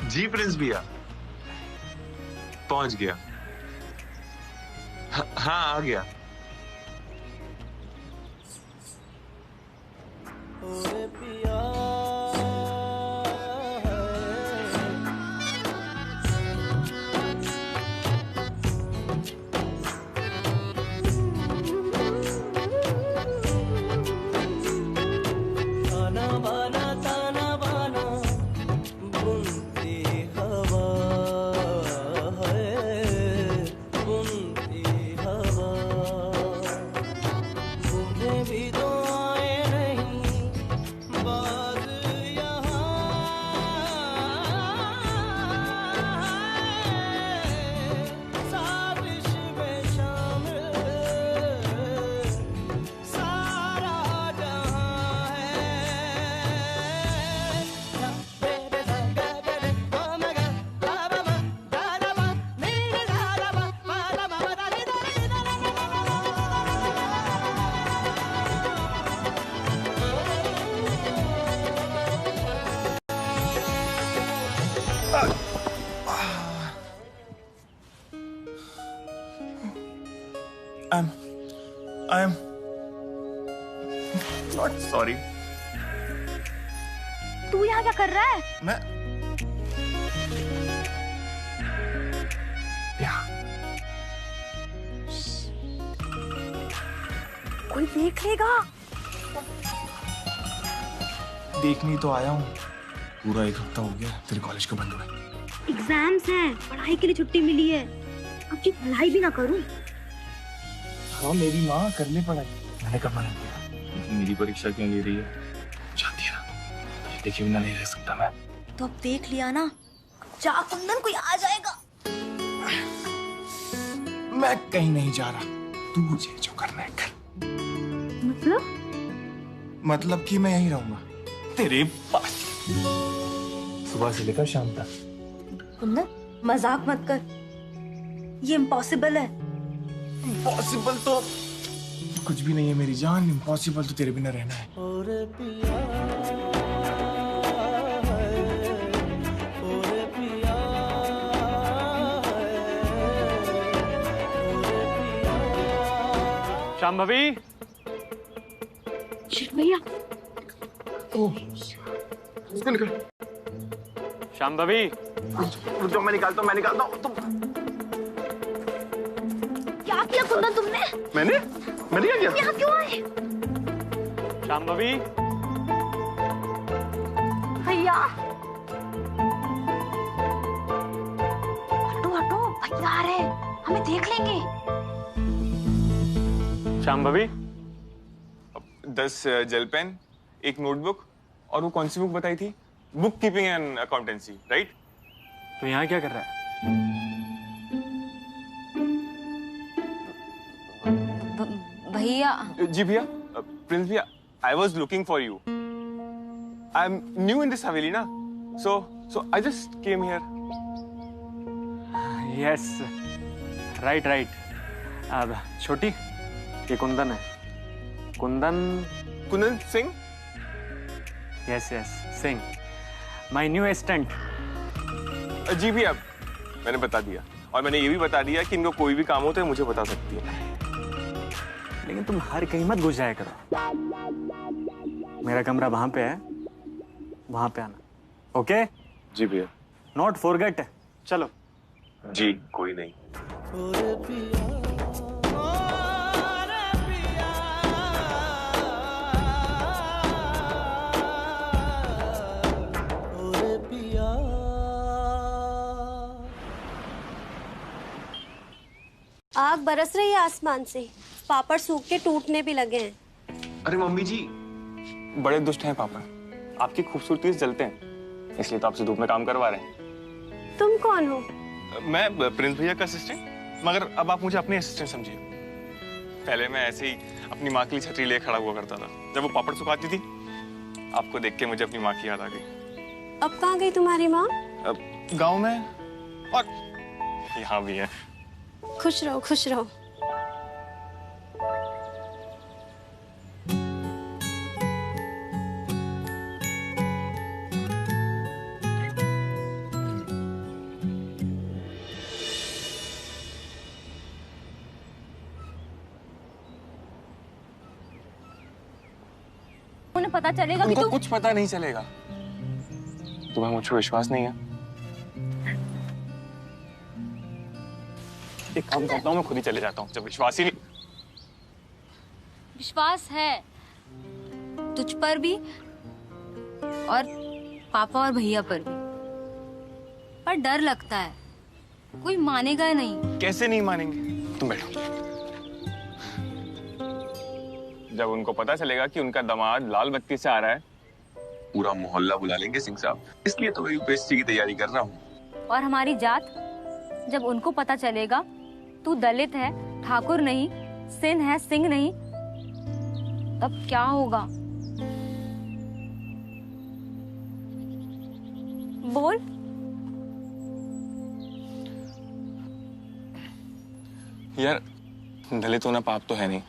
जी Prince भैया, पहुंच गया। हाँ आ गया। I'm not sorry. तू यहाँ क्या कर रहा है? मैं कोई देख लेगा। देखने तो आया हूँ। पूरा एक हफ्ता हो गया तेरे कॉलेज को बंद हुए। एग्जाम्स हैं, पढ़ाई के लिए छुट्टी मिली है। अब जी पढ़ाई भी ना करूँ। हाँ मेरी माँ कर ले पढ़ाई। मैंने कब मना किया? मेरी परीक्षा क्यों ले रही है? चाहती है ना, देखे बिना नहीं रह सकता मैं। तो अब देख लिया ना, जा कुंदन कोई आ जाएगा। मैं कहीं नहीं जा रहा, तू मुझे जो करना है कर। मतलब कि मैं यहीं रहूंगा तेरे पास सुबह से लेकर शाम तक। कुंदन मजाक मत कर, ये इम्पॉसिबल है। इम्पॉसिबल तो कुछ भी नहीं है मेरी जान। इम्पॉसिबल तो तेरे बिना रहना है। शांभवी। भैया इसको निकल। शांभवी जो मैं निकालता हूँ तुम। क्या किया कुंदन तुमने? मैंने क्या किया? यहाँ क्यों आए? शांभवी। भैया हटो हटो, भैया आ रहे हैं, हमें देख लेंगे। शांभवी 10 जेल पेन, एक नोटबुक और वो कौन सी बुक बताई थी? Book keeping and accountancy, right? तो यहाँ क्या कर रहा है? भैया जी भैया। प्रिंस भैया, I was looking for you. I am new in this haveli ना, so I just came here. Yes, right. अब छोटी, ये कुंदन है। Kundan Singh. Yes Singh, my new assistant. जी भैया, मैंने बता दिया और मैंने ये भी बता दिया कि इनको कोई भी काम हो तो मुझे बता सकती है। लेकिन तुम हर कहीं मत घुस जाया करो। मेरा कमरा वहां पे है, वहां पे आना। ओके? जी भैया। Not forget. चलो। जी कोई नहीं। आग बरस रही है आसमान से, पापड़ सूख के टूटने भी लगे हैं। अरे मम्मी जी, बड़े दुष्ट हैं पापा। आपकी खूबसूरती से जलते हैं, इसलिए तो आपसे धूप में काम करवा रहे हैं। तुम कौन हो? मैं प्रिंस भैया का असिस्टेंट, मगर अब आप मुझे अपने असिस्टेंट समझिए। पहले मैं ऐसे ही अपनी माँ के लिए छतरी लिए खड़ा हुआ करता था। जब वो पापड़ सुखाती थी, आपको देख के मुझे अपनी माँ की याद आ गई। अब कहाँ गई तुम्हारी माँ? अब गांव में और यहाँ भी है। खुश रहो, खुश रहो। उन्हें पता चलेगा कि उनको तू कुछ पता नहीं चलेगा। तुम्हें मुझ पर विश्वास नहीं है? एक काम करता हूँ, मैं खुद ही चले जाता हूँ जब विश्वास ही नहीं। विश्वास है तुझ पर भी और पापा और भैया पर भी, पर डर लगता है कोई मानेगा नहीं। कैसे नहीं मानेंगे? तुम बैठो। जब उनको पता चलेगा कि उनका दामाद लाल बत्ती से आ रहा है, पूरा मोहल्ला बुला लेंगे सिंह साहब। इसलिए तो मैं यूपीएससी की तैयारी कर रहा हूँ। और हमारी जात, जब उनको पता चलेगा तू दलित है, ठाकुर नहीं, सिंह है, सिंह नहीं, तब क्या होगा? बोल। यार दलित होना पाप तो है नहीं,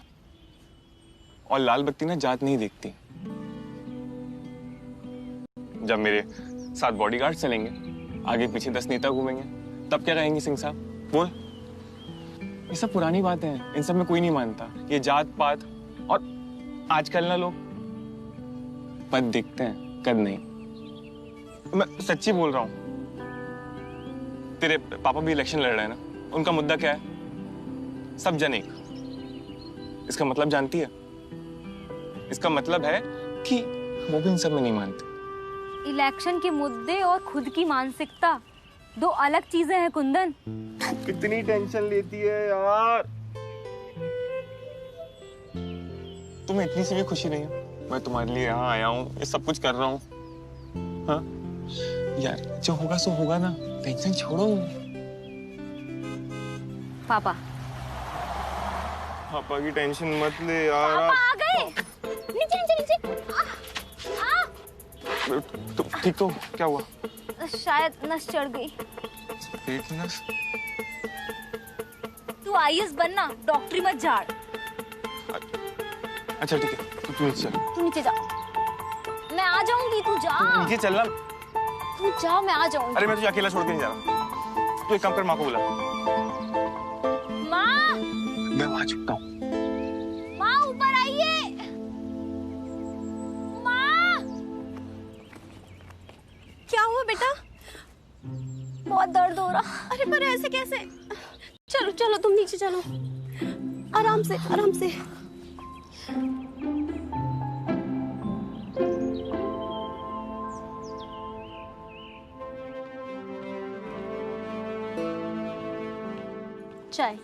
और लाल बत्ती ना जात नहीं देखती। जब मेरे साथ बॉडीगार्ड चलेंगे, आगे पीछे 10 नेता घूमेंगे, तब क्या कहेंगे सिंह साहब? बोल। ये सब पुरानी बातें हैं, इन सब में कोई नहीं मानता। ये जात पात, और आजकल ना लोग पद दिखते हैं, कद नहीं। मैं सच्ची बोल रहा हूं। तेरे पापा भी इलेक्शन लड़ रहे हैं ना, उनका मुद्दा क्या है? सब जन एक। इसका मतलब जानती है? इसका मतलब है कि वो भी इन सब में नहीं मानते। इलेक्शन के मुद्दे और खुद की मानसिकता दो अलग चीजें हैं कुंदन। कितनी टेंशन लेती है यार। तुम्हें इतनी सी भी खुशी नहीं है? मैं तुम्हारे लिए यहाँ आया हूँ, ये सब कुछ कर रहा हूँ। हाँ यार, जो होगा सो होगा ना, टेंशन छोड़ो। पापा पापा की टेंशन मत ले यार। पापा आ गए। नीचे नीचे नीचे। तुम ठीक तो? क्या हुआ? शायद नस चढ़ गई। पेट नस? तू आईएएस बनना, डॉक्टरी मत झाड़। अच्छा ठीक है, तू नीचे चल। तू नीचे जा, मैं आ जाऊंगी, तू जा। नीचे चलना। तू जा, मैं आ जाऊंगी। अरे मैं तुझे अकेला छोड़ के नहीं जा रहा। तू एक काम कर, माँ को बुला। माँ, मैं वहां चुकता हूँ। माँ ऊपर आइए। माँ, क्या हुआ बेटा? बहुत दर्द हो रहा। अरे पर ऐसे कैसे? चलो चलो तुम नीचे चलो, आराम से आराम से। चाय।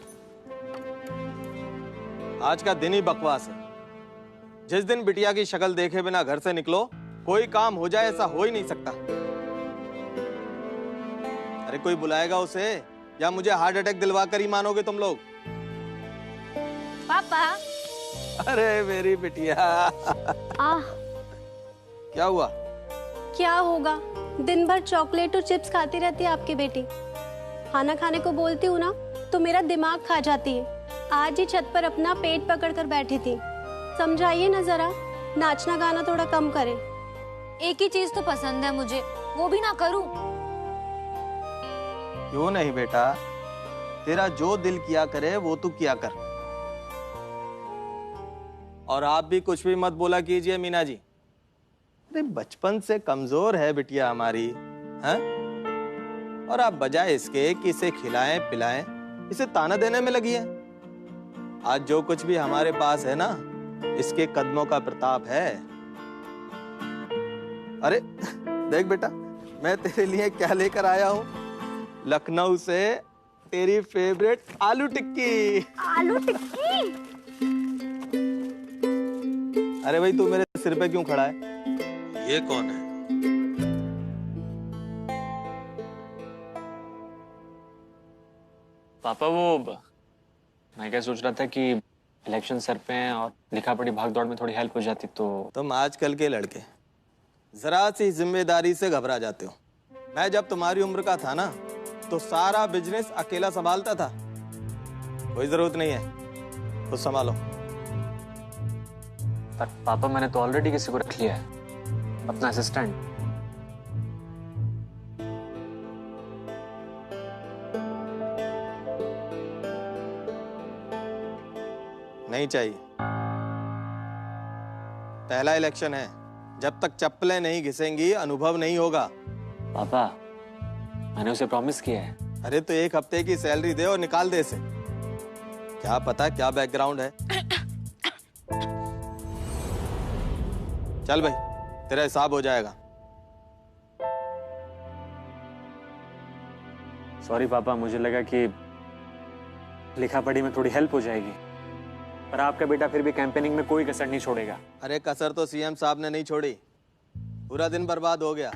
आज का दिन ही बकवास है। जिस दिन बिटिया की शक्ल देखे बिना घर से निकलो, कोई काम हो जाए ऐसा हो ही नहीं सकता। अरे कोई बुलाएगा उसे, या मुझे हार्ट अटैक दिलवा कर ही मानोगे तुम लोग? पापा। अरे मेरी बिटिया। क्या हुआ? क्या होगा? दिन भर चॉकलेट और चिप्स खाती रहती है आपकी बेटी। खाना खाने को बोलती हूँ ना तो मेरा दिमाग खा जाती है। आज ही छत पर अपना पेट पकड़कर बैठी थी। समझाइए ना जरा, नाचना गाना थोड़ा कम करे। एक ही चीज तो पसंद है मुझे, वो भी ना करूं। क्यों नहीं बेटा, तेरा जो दिल किया करे वो तू किया कर। और आप भी कुछ भी मत बोला कीजिए मीना जी। अरे बचपन से कमजोर है बिटिया हमारी, हैं? और आप बजाय इसके कि इसे खिलाएं पिलाएं, इसे ताना देने में लगी है। आज जो कुछ भी हमारे पास है ना, इसके कदमों का प्रताप है। अरे देख बेटा, मैं तेरे लिए क्या लेकर आया हूँ। लखनऊ से तेरी फेवरेट आलू टिक्की। आलू टिक्की? अरे भाई तू मेरे सिर पे क्यों खड़ा है? ये कौन है? पापा वो मैं क्या सोच रहा था कि इलेक्शन सर पे हैं और लिखा पढ़ी भाग दौड़ में थोड़ी हेल्प हो जाती तो। तुम आजकल के लड़के जरा सी जिम्मेदारी से घबरा जाते हो। मैं जब तुम्हारी उम्र का था ना तो सारा बिजनेस अकेला संभालता था। कोई जरूरत नहीं है, तो संभालो। पर पापा मैंने तो ऑलरेडी किसी को रख लिया है, अपना असिस्टेंट। नहीं चाहिए। पहला इलेक्शन है, जब तक चप्पलें नहीं घिसेंगी अनुभव नहीं होगा। पापा मैंने उसे प्रॉमिस किया है। अरे तो 1 हफ्ते की सैलरी दे और निकाल दे इसे। क्या पता क्या बैकग्राउंड है। चल भाई, तेरा हिसाब हो जाएगा। सॉरी पापा, मुझे लगा कि लिखा पढ़ी में थोड़ी हेल्प हो जाएगी, पर आपका बेटा फिर भी कैंपेनिंग में कोई कसर नहीं छोड़ेगा। अरे कसर तो सीएम साहब ने नहीं छोड़ी, पूरा दिन बर्बाद हो गया।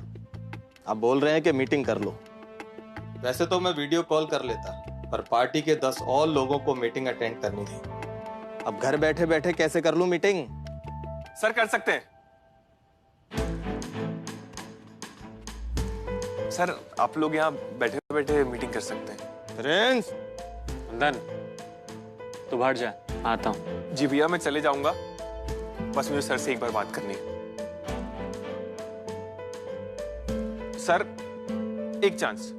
आप बोल रहे हैं कि मीटिंग कर लो। वैसे तो मैं वीडियो कॉल कर लेता, पर पार्टी के 10 और लोगों को मीटिंग अटेंड करनी थी। अब घर बैठे बैठे कैसे कर लूं मीटिंग? सर कर सकते हैं। सर आप लोग यहाँ बैठे बैठे मीटिंग कर सकते हैं। प्रिंस, कुंदन तू बाहर जा, आता हूँ। जी भैया, मैं चले जाऊंगा, बस मुझे सर से एक बार बात करनी है। सर एक चांस,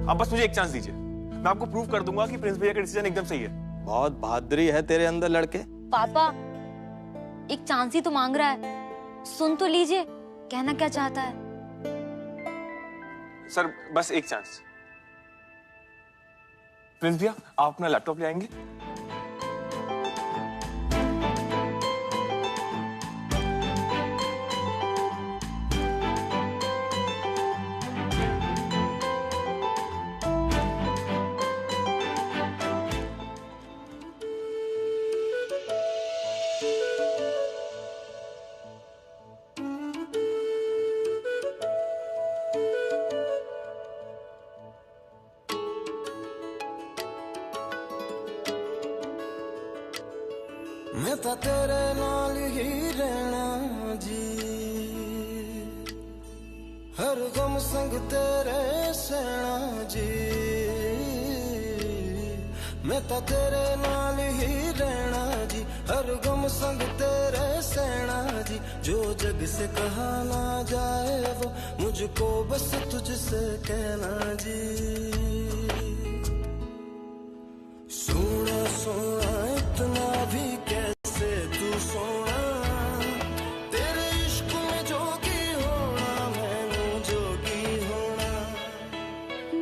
आप बस मुझे एक चांस दीजिए, मैं आपको प्रूव कर दूंगा कि प्रिंस भैया का डिसीजन एकदम सही है। बहुत बहादुरी है तेरे अंदर लड़के। पापा एक चांस ही तो मांग रहा है, सुन तो लीजिए कहना क्या चाहता है। सर बस एक चांस। प्रिंस भैया आप अपना लैपटॉप ले आएंगे? मैं तो तेरे नाल ही रहना जी, हर गम संग तेरे सहना जी। मैं तो तेरे नाल ही रहना जी, हर गम संग तेरे सहना जी। जो जग से कहा ना जाए वो मुझको बस तुझसे कहना जी। सोना सोना इतना भी कैसे तू सोना, तेरे इश्क में जोगी होना मैनू जोगी होना।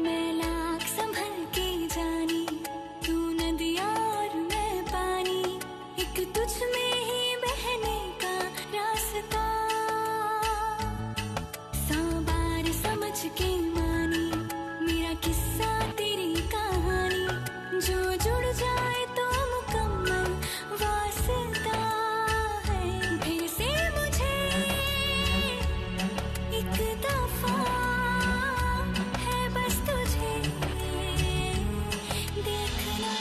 मैं लाख संभल के जानी, तू नदिया और मैं पानी, एक तुझ में ही बहने का रास्ता। 100 बार समझ के मानी मेरा किस्सा तेरी कहानी, जो जुड़ जाए तो मुकम्मल वास्ता है। फिर से मुझे एक दफा है बस तुझे देखना।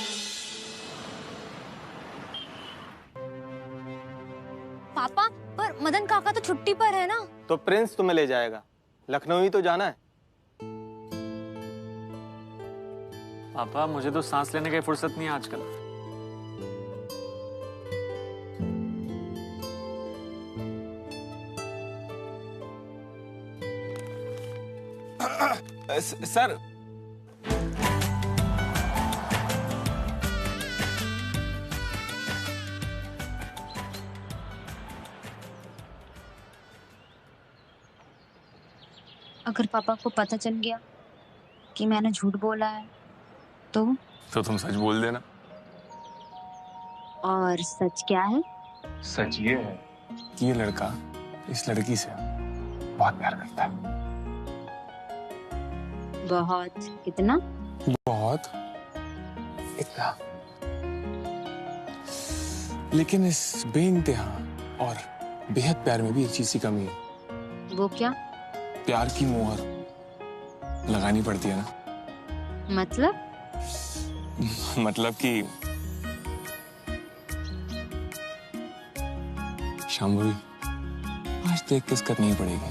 पापा पर मदन काका तो छुट्टी पर है ना। तो प्रिंस तुम्हें ले जाएगा, लखनऊ ही तो जाना है। पापा मुझे तो सांस लेने की फुर्सत नहीं है आजकल। सर अगर पापा को पता चल गया कि मैंने झूठ बोला है तो तुम सच बोल देना। और सच क्या है? सच ये है कि ये लड़का इस लड़की से बहुत प्यार करता है। बहुत? कितना? बहुत, इतना। लेकिन इस बेइंतहा और बेहद प्यार में भी एक चीज की कमी है। वो क्या? प्यार की मोहर लगानी पड़ती है ना। मतलब? मतलब कि शांभवी, आज तो एक किस करनी ही पड़ेगी।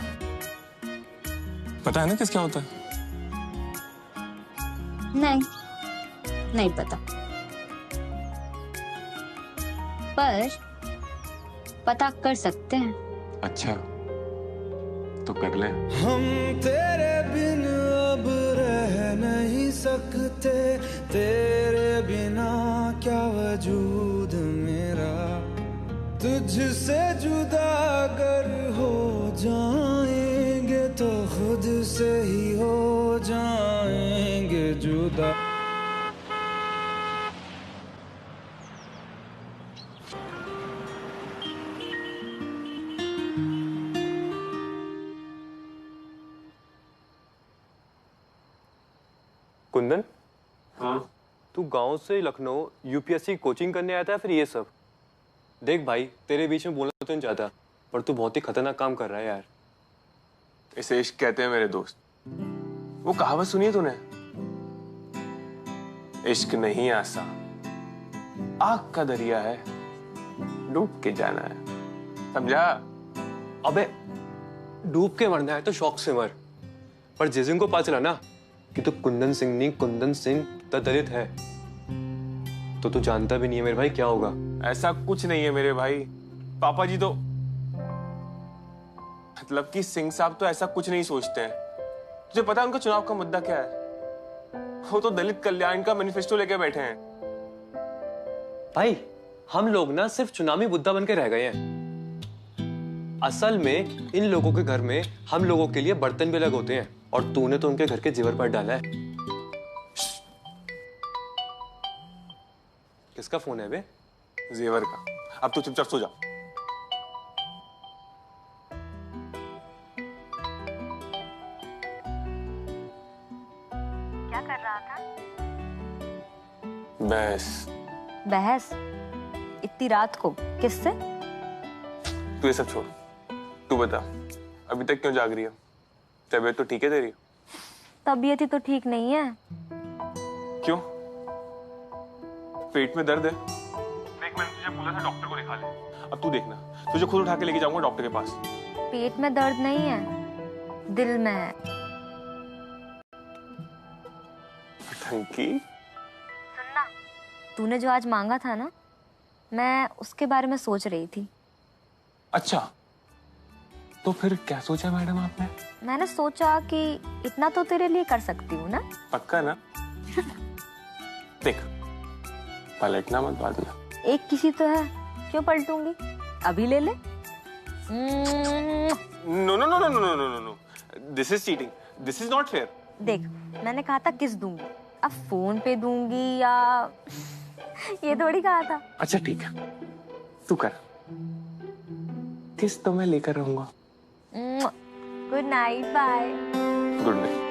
पता है ना किस क्या होता है? नहीं, नहीं पता, पर पता कर सकते हैं। अच्छा, तो कर ले। हम तेरे बिन अब रह नहीं सकते, तेरे बिना क्या वजूद मेरा, तुझसे जुदा अगर हो जाएंगे तो खुद से ही हो जाएंगे जुदा। कुंदन, हाँ? तू गांव से लखनऊ यूपीएससी कोचिंग करने आया था फिर ये सब? देख भाई, तेरे बीच में बोलना तो नहीं चाहता, पर तू बहुत ही खतरनाक काम कर रहा है यार। इसे इश्क कहते हैं मेरे दोस्त। वो कहावत सुनी है तूने? इश्क नहीं आसा, आग का दरिया है, डूब के जाना है, समझा? अबे डूब के मरना है तो शौक से मर, पर जिस दिन को पता चला ना कि तू कुंदन सिंह नहीं, कुंदन सिंह द दलित है, तो तू जानता भी नहीं है मेरे भाई क्या होगा। ऐसा कुछ नहीं है मेरे भाई। पापा जी तो मतलब कि सिंह साहब तो ऐसा कुछ नहीं सोचते हैं। तुझे पता है उनका चुनाव का मुद्दा क्या है? वो तो दलित कल्याण का मैनिफेस्टो लेके बैठे हैं। भाई हम लोग ना सिर्फ चुनावी मुद्दा बन के रह गए हैं। असल में इन लोगों के घर में हम लोगों के लिए बर्तन भी अलग होते हैं, और तूने तो उनके घर के जेवर पर डाला है। किसका फोन है बे? जेवर का। अब तू चुपचाप सो जा। क्या कर रहा था? बस बहस? इतनी रात को किससे? तू ये सब छोड़, तू बता अभी तक क्यों जाग रही है? तबीयत तो ठीक है तेरी? तबीयत ही तो ठीक नहीं है। क्यों? पेट में दर्द है? देख, मैंने तुझे बोला था डॉक्टर को दिखा ले। अब तू देखना, तुझे खुद उठा के लेके जाऊंगा डॉक्टर के पास। पेट में दर्द नहीं है, दिल में है। टंकी? सुनना, तूने जो आज मांगा था ना, मैं उसके बारे में सोच रही थी। अच्छा, तो फिर क्या सोचा मैडम आपने? मैंने सोचा कि इतना तो तेरे लिए कर सकती हूँ ना। पक्का ना? देख, पलटना मत बाद में। एक किसी तो है, क्यों पलटूंगी? अभी ले ले। No no no no no no no no, this is cheating, this is not fair. देख, मैंने कहा था किस दूंगी, अब फोन पे दूंगी या ये थोड़ी कहा था। अच्छा ठीक है, तू कर। किस तो मैं लेकर रहूंगा। Good night, bye. Good night.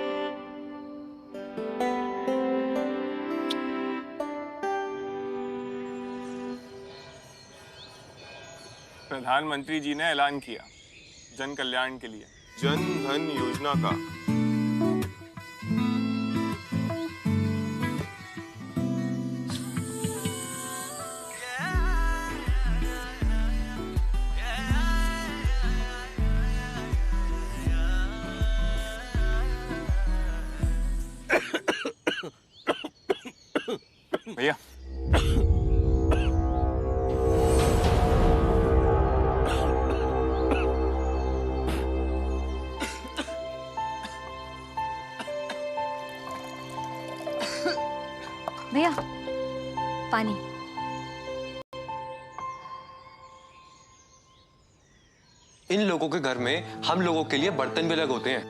प्रधानमंत्री जी ने ऐलान किया जन कल्याण के लिए जन धन योजना का। भैया, भैया पानी। इन लोगों के घर में हम लोगों के लिए बर्तन भी अलग होते हैं।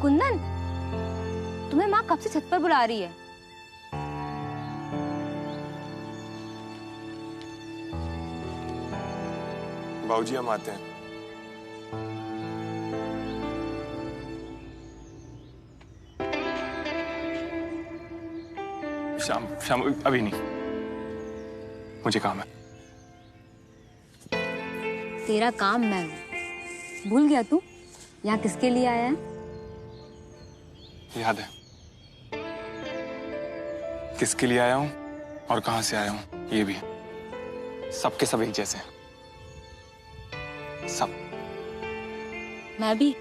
कुंदन, तुम्हें माँ कब से छत पर बुला रही है? बाबूजी हम आते हैं। शाम शाम अभी नहीं, मुझे काम है। तेरा काम मैं हूँ, भूल गया तू? यहाँ किसके लिए आया है? याद है किसके लिए आया हूँ और कहाँ से आया हूँ, ये भी। सबके सब एक जैसे हैं। सब। मैं भी।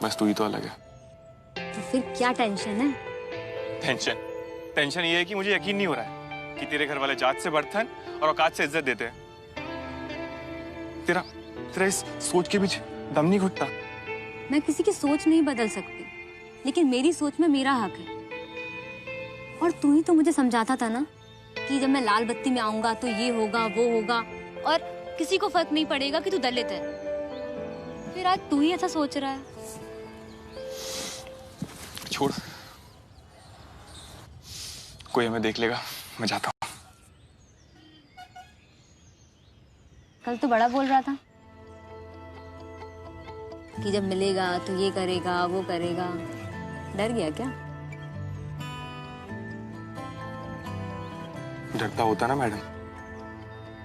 बस तू ही तो अलग है। तो फिर क्या टेंशन है? टेंशन ये है कि मुझे यकीन नहीं हो रहा है कि तेरे घर वाले जात से बर्तन और औकात से इज्जत देते हैं। तेरा इस सोच के पीछे दम नहीं घुटता। मैं किसी की सोच नहीं बदल सकती, लेकिन मेरी सोच में मेरा हक है। और तू ही तो मुझे समझाता था ना कि जब मैं लाल बत्ती में आऊंगा तो ये होगा वो होगा और किसी को फर्क नहीं पड़ेगा कि तू दलित है। फिर आज तू ही ऐसा सोच रहा है। छोड़, कोई हमें देख लेगा, मैं जाता हूँ। कल तो बड़ा बोल रहा था कि जब मिलेगा तो ये करेगा वो करेगा। डर गया क्या? डरता होता ना मैडम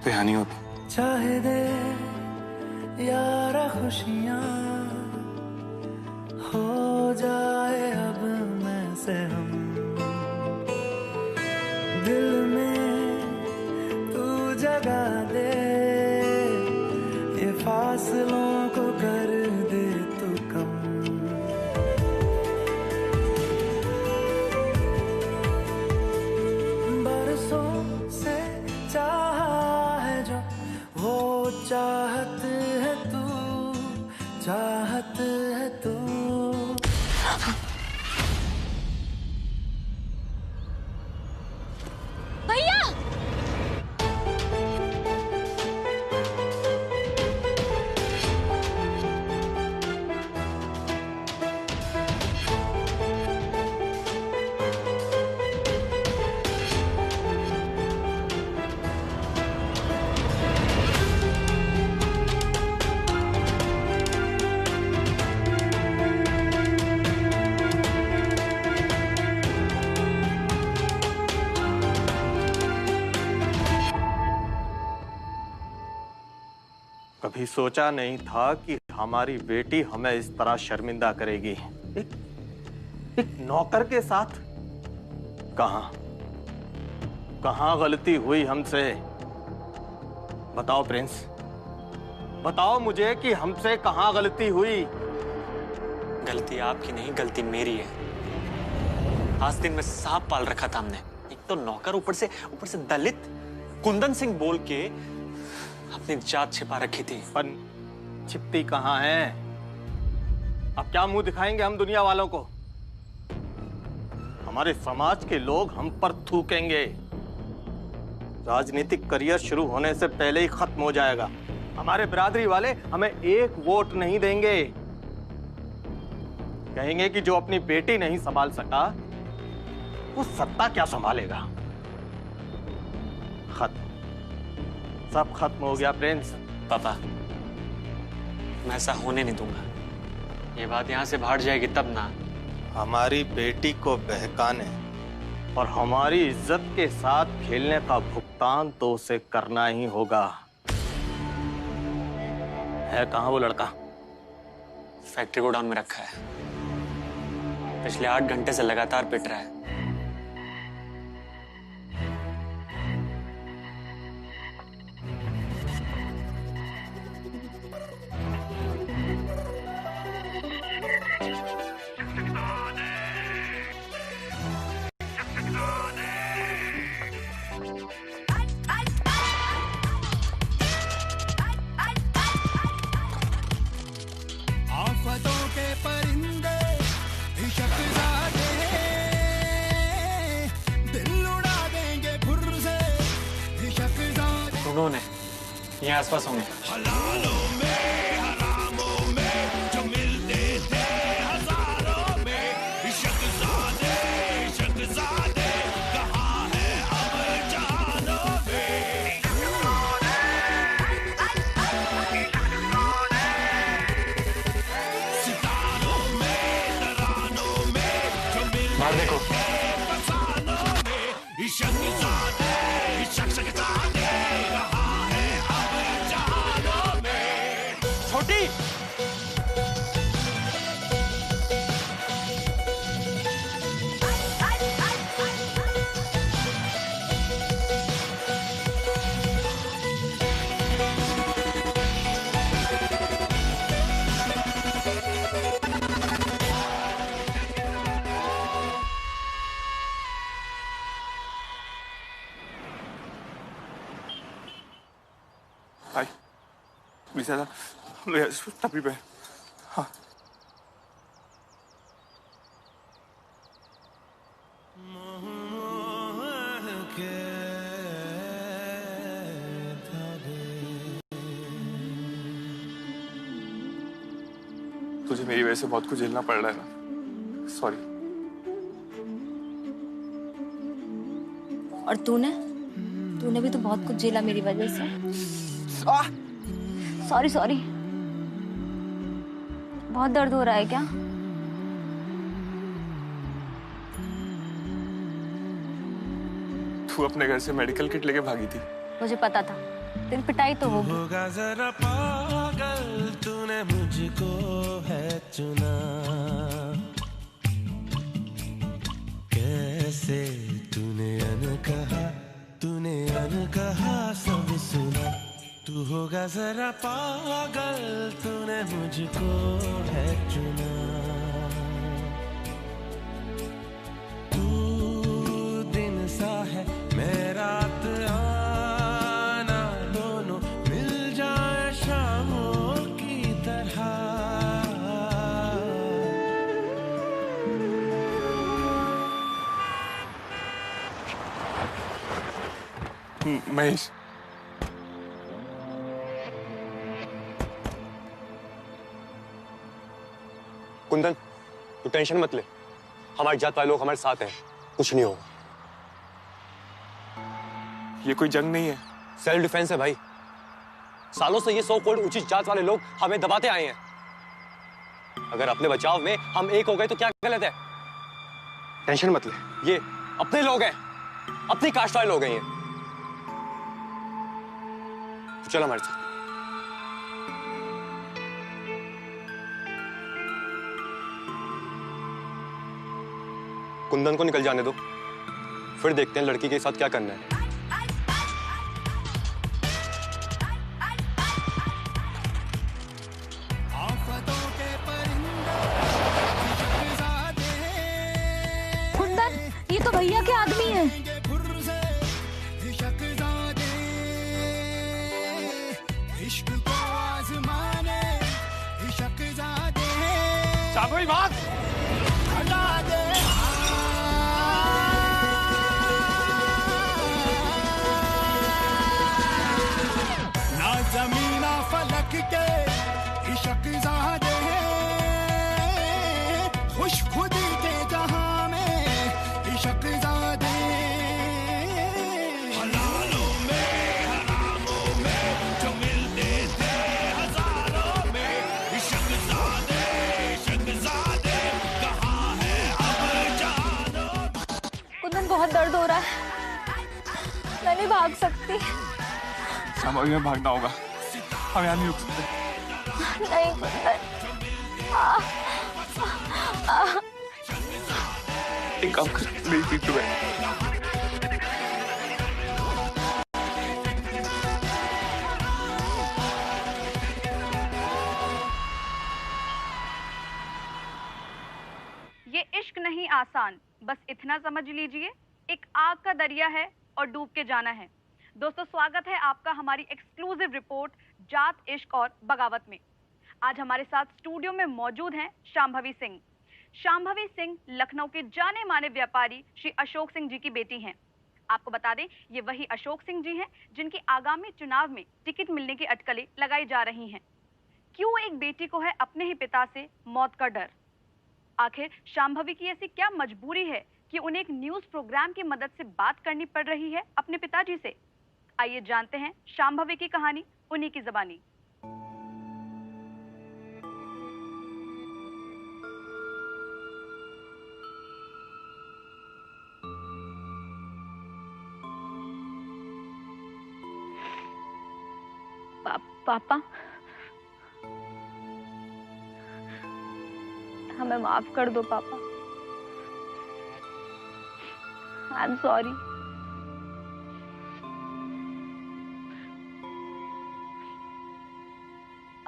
तो यहाँ नहीं होता। चाहे दे यारा खुशियाँ हो जाए अब मैं से हम, दिल में तू जगा दे, ये फासलों को कर दे तू कम। बरसों से चाहा है जो वो चाहत है तू, चाहत है तू। भैया! कभी सोचा नहीं था कि हमारी बेटी हमें इस तरह शर्मिंदा करेगी। एक नौकर के साथ। कहां गलती हुई हमसे? बताओ प्रिंस, बताओ मुझे कि हमसे कहां गलती हुई? गलती आपकी नहीं, गलती मेरी है। आज दिन में सांप पाल रखा था हमने। एक तो नौकर, ऊपर से दलित कुंदन सिंह बोल के अपनी जात छिपा रखी थी। पर छिपती कहां है? अब क्या मुंह दिखाएंगे हम दुनिया वालों को? हमारे समाज के लोग हम पर थूकेंगे। राजनीतिक करियर शुरू होने से पहले ही खत्म हो जाएगा। हमारे बिरादरी वाले हमें एक वोट नहीं देंगे। कहेंगे कि जो अपनी बेटी नहीं संभाल सका वो सत्ता क्या संभालेगा। खत्म, सब खत्म हो गया प्रिंस। पापा, मैं ऐसा होने नहीं दूंगा। ये बात यहाँ से बाहर जाएगी तब ना। हमारी बेटी को बहकाने और हमारी इज्जत के साथ खेलने का भुगतान तो उसे करना ही होगा। है कहाँ वो लड़का? फैक्ट्री गोडाउन में रखा है। पिछले 8 घंटे से लगातार पिट रहा है। आफतों के परिंदे इशकज़ादे, दिल उड़ा देंगे फुर से इशकज़ादे। उन्होंने ये आसपास होंगे। हलालों में हरामों में जो मिलते थे हजारों में, इशकज़ादे इशकज़ादे कहाँ है अब जहानों में। सितारों में तरानों में जो मिलते बाहर देखो। फसानों में, इशकज़ादे इशकज़ादे कहाँ है अब जहानों में। छोटी प्लीज दादा, लो यार टपरी पे। हाँ तुझे मेरी वजह से बहुत कुछ झेलना पड़ रहा है ना, सॉरी। और तूने तूने भी तो बहुत कुछ झेला मेरी वजह से। Sorry sorry. बहुत दर्द हो रहा है क्या? तू अपने घर से मेडिकल किट लेके भागी थी। मुझे पता था तेरी पिटाई तो होगी। होगा जरा पागल, तूने मुझको है चुना, कैसे तूने अनकहा सब सुना। तू होगा जरा पागल, तूने मुझको है चुना। तू दिन सा है मैं रात आना, दोनों मिल जाए शामों की तरह। महेश, कुंदन तू टेंशन मत ले, हमारी जात वाले लोग हमारे साथ हैं, कुछ नहीं होगा। ये कोई जंग नहीं है, सेल्फ डिफेंस है भाई। सालों से ये सो कॉल्ड उचित जात वाले लोग हमें दबाते आए हैं। अगर अपने बचाव में हम एक हो गए तो क्या गलत है? टेंशन मत ले, ये अपने लोग हैं, अपनी कास्ट वाले लोग हैं ये। तो चल हमारे साथ। कुंदन को निकल जाने दो, फिर देखते हैं लड़की के साथ क्या करना है। कुंदन, ये तो भैया के आदमी हैं। शाबाश बात। ना जमीना फलक के इश्क ज़ादे, खुश खुदी के जहां में इश्क ज़ादे। हलालों में हरामों में जो मिलते थे हजारों में, इश्क ज़ादे कहाँ है अब जानो। कुंदन बहुत दर्द हो रहा है, मैं नहीं भाग सकती। शाम में भागना होगा, हम यहाँ नहीं रुक सकते। नहीं कुंदन। एक काम कर, मेरी पीठ पे बैठ। ये इश्क नहीं आसान, बस इतना समझ लीजिए, एक आग का दरिया है और डूब के जाना है। दोस्तों, स्वागत है आपका हमारी एक्सक्लूसिव रिपोर्ट जात, इश्क और बगावत में। आज हमारे साथ स्टूडियो में मौजूद हैं शांभवी सिंह। शांभवी सिंह लखनऊ के जाने माने व्यापारी श्री अशोक सिंह जी की बेटी हैं। आपको बता दें, ये वही अशोक सिंह जी हैं जिनकी आगामी चुनाव में टिकट मिलने की अटकलें लगाई जा रही हैं। क्यों एक बेटी को है अपने ही पिता से मौत का डर? आखिर शांभवी की ऐसी क्या मजबूरी है कि उन्हें एक न्यूज प्रोग्राम की मदद से बात करनी पड़ रही है अपने पिताजी से? आइए जानते हैं शांभवी की कहानी उन्हीं की ज़बानी। पापा, हमें माफ कर दो पापा। I am sorry.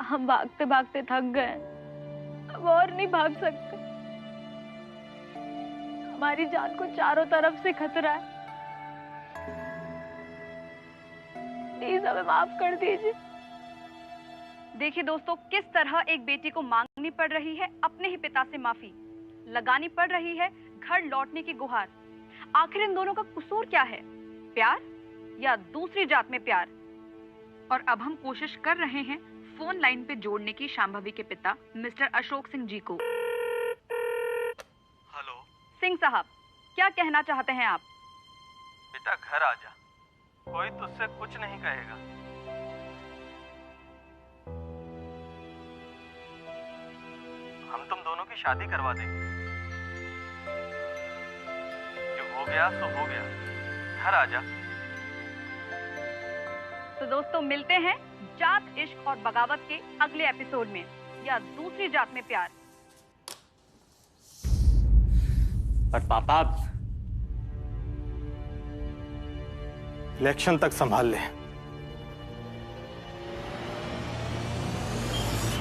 हम भागते भागते थक गए, अब और नहीं भाग सकते। हमारी जान को चारों तरफ से खतरा है। प्लीज हमें माफ कर दीजिए। देखिए दोस्तों, किस तरह एक बेटी को मांगनी पड़ रही है अपने ही पिता से माफी, लगानी पड़ रही है घर लौटने की गुहार। आखिर इन दोनों का कसूर क्या है? प्यार या दूसरी जात में प्यार? और अब हम कोशिश कर रहे हैं फोन लाइन पे जोड़ने की शांभवी के पिता मिस्टर अशोक सिंह जी को। हेलो सिंह साहब, क्या कहना चाहते हैं आप? बेटा घर आ जा, कोई तुझसे कुछ नहीं कहेगा। हम तुम दोनों की शादी करवा देंगे। जो हो गया सो हो गया, घर आ जा। तो दोस्तों, मिलते हैं जात इश्क और बगावत के अगले एपिसोड में, या दूसरी जात में प्यार। पर पापा, इलेक्शन तक संभाल ले।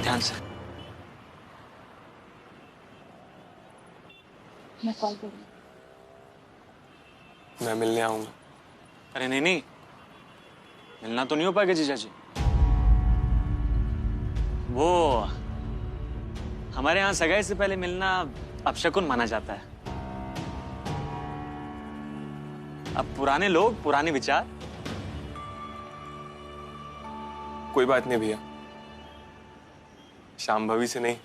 ध्यान से। मैं कॉल करूँ? मैं मिलने आऊंगा। अरे नहीं नहीं, मिलना तो नहीं हो पाएगा जीजा जी। वो हमारे यहाँ सगाई से पहले मिलना अपशकुन माना जाता है। अब पुराने लोग, पुराने विचार। कोई बात नहीं भैया, शांभवी से नहीं,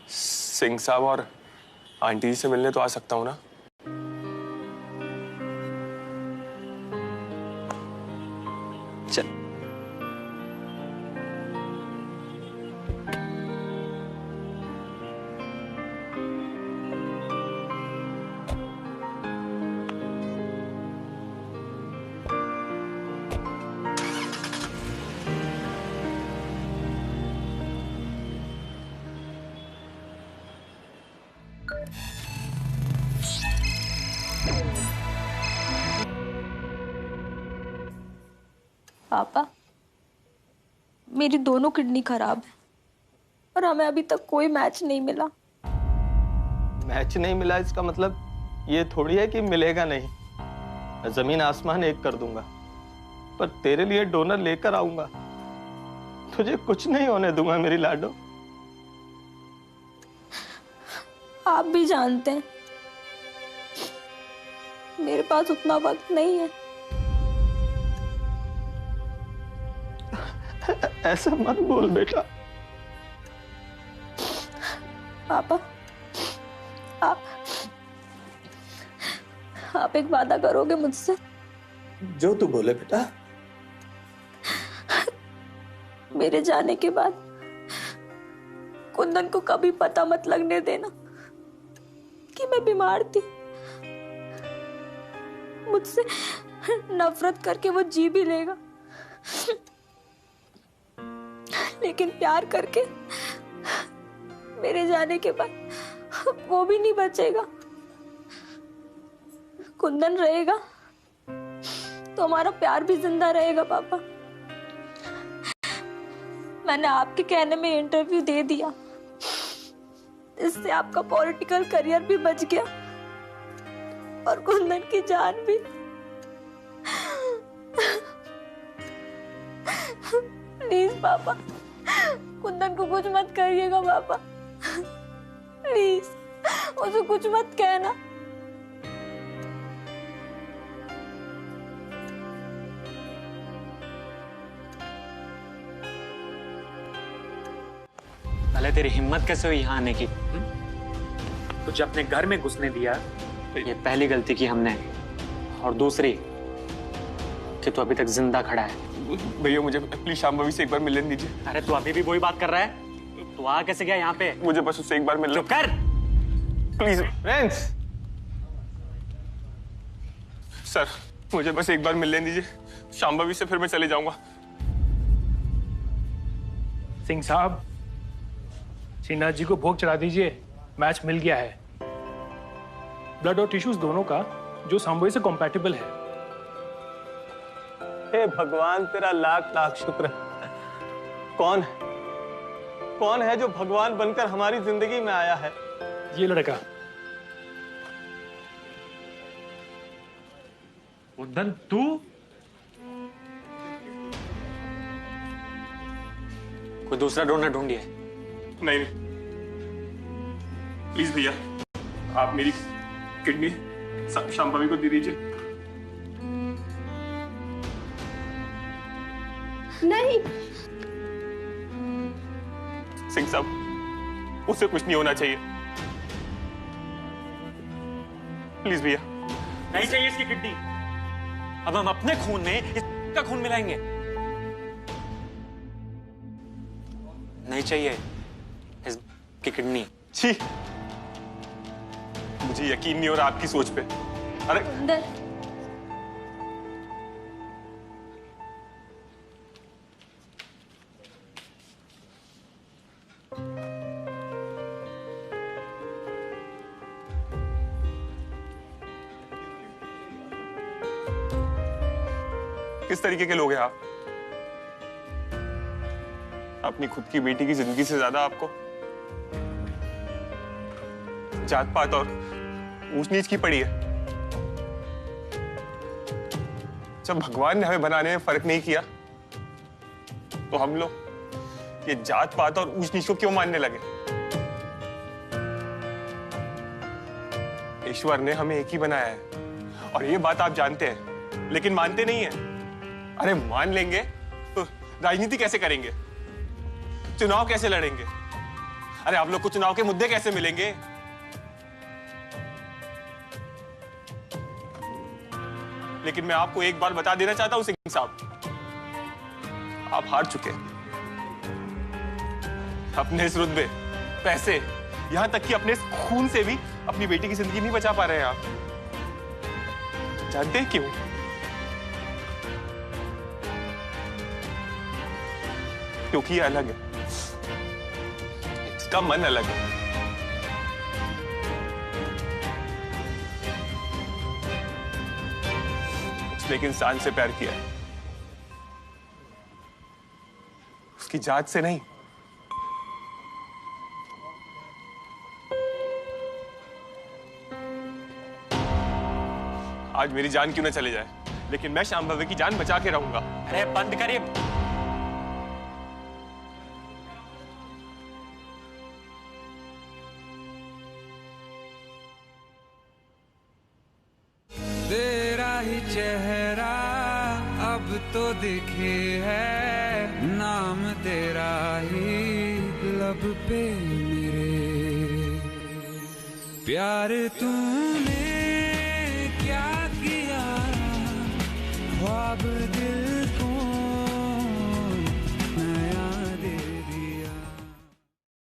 सिंह साहब और आंटी जी से मिलने तो आ सकता हूँ ना। चल। पापा, मेरी दोनों किडनी खराब है और हमें अभी तक कोई मैच नहीं मिला। मैच नहीं मिला इसका मतलब ये थोड़ी है कि मिलेगा नहीं। मैं जमीन आसमान एक कर दूंगा, पर तेरे लिए डोनर लेकर आऊंगा। तुझे कुछ नहीं होने दूंगा मेरी लाडो। आप भी जानते हैं मेरे पास उतना वक्त नहीं है। ऐसा मत बोल बेटा। पापा, आप एक वादा करोगे मुझसे? जो तू बोले बेटा। मेरे जाने के बाद कुंदन को कभी पता मत लगने देना कि मैं बीमार थी। मुझसे नफरत करके वो जी भी लेगा, लेकिन प्यार करके मेरे जाने के बाद वो भी नहीं बचेगा। कुंदन रहेगा तो हमारा प्यार भी जिंदा रहेगा। पापा, मैंने आपके कहने में इंटरव्यू दे दिया, इससे आपका पॉलिटिकल करियर भी बच गया और कुंदन की जान भी। प्लीज पापा, कुंदन को कुछ मत करिएगा पापा, प्लीज उसे कुछ मत कहना। भले तेरी हिम्मत कैसे हुई यहाँ आने की? तुझे अपने घर में घुसने दिया, ये पहली गलती की हमने, और दूसरी कि तू अभी तक जिंदा खड़ा है। भैया मुझे प्लीज शांभवी से एक बार मिलने दीजिए। अरे तू अभी भी वही बात कर रहा है? तू आ कैसे गया यहाँ पे? मुझे बस उससे एक बार मिलना। चुप कर। प्लीज फ्रेंड्स, सर मुझे बस एक बार मिलने दीजिए शांभवी से, फिर मैं चले जाऊंगा। सिंह साहब, श्रीनाथ जी को भोग चढ़ा दीजिए, मैच मिल गया है। ब्लड और टिश्यूज दोनों का जो शांभवी से कॉम्पैटिबल है। हे भगवान, तेरा लाख लाख शुक्र। कौन है जो भगवान बनकर हमारी जिंदगी में आया है? ये लड़का। कुंदन, तू? कोई दूसरा डोनर ढूंढिए। नहीं, प्लीज भैया, आप मेरी किडनी शांभवी को दे दीजिए। नहीं सिंह साहब, उसे कुछ नहीं होना चाहिए। प्लीज भैया। नहीं चाहिए इसकी किडनी। अब हम अपने खून में इसका खून मिलाएंगे। नहीं चाहिए इसकी किडनी। छी, मुझे यकीन नहीं हो रहा आपकी सोच पे। अरे किस तरीके के लोग हैं आप? अपनी खुद की बेटी की जिंदगी से ज्यादा आपको जात पात और ऊंच नीच की पड़ी है। जब भगवान ने हमें बनाने में फर्क नहीं किया तो हम लोग ये जात पात और ऊंच नीच को क्यों मानने लगे? ईश्वर ने हमें एक ही बनाया है और ये बात आप जानते हैं, लेकिन मानते नहीं हैं। अरे मान लेंगे तो राजनीति कैसे करेंगे? चुनाव कैसे लड़ेंगे? अरे आप लोग को चुनाव के मुद्दे कैसे मिलेंगे? लेकिन मैं आपको एक बार बता देना चाहता हूं सिंह साहब, आप हार चुके हैं। अपने इस रुतबे, पैसे, यहां तक कि अपने इस खून से भी अपनी बेटी की जिंदगी नहीं बचा पा रहे हैं आप। जानते हैं क्यों? क्योंकि ये अलग है, इसका मन अलग है। उसने एक इंसान से प्यार किया है, उसकी जात से नहीं। आज मेरी जान क्यों ना चले जाए, लेकिन मैं शांभवी की जान बचा के रहूंगा। अरे बंद करिए। तेरा ही चेहरा अब तो दिखे है, नाम तेरा ही लब पे मेरे। प्यार तूने क्या किया, ख्वाब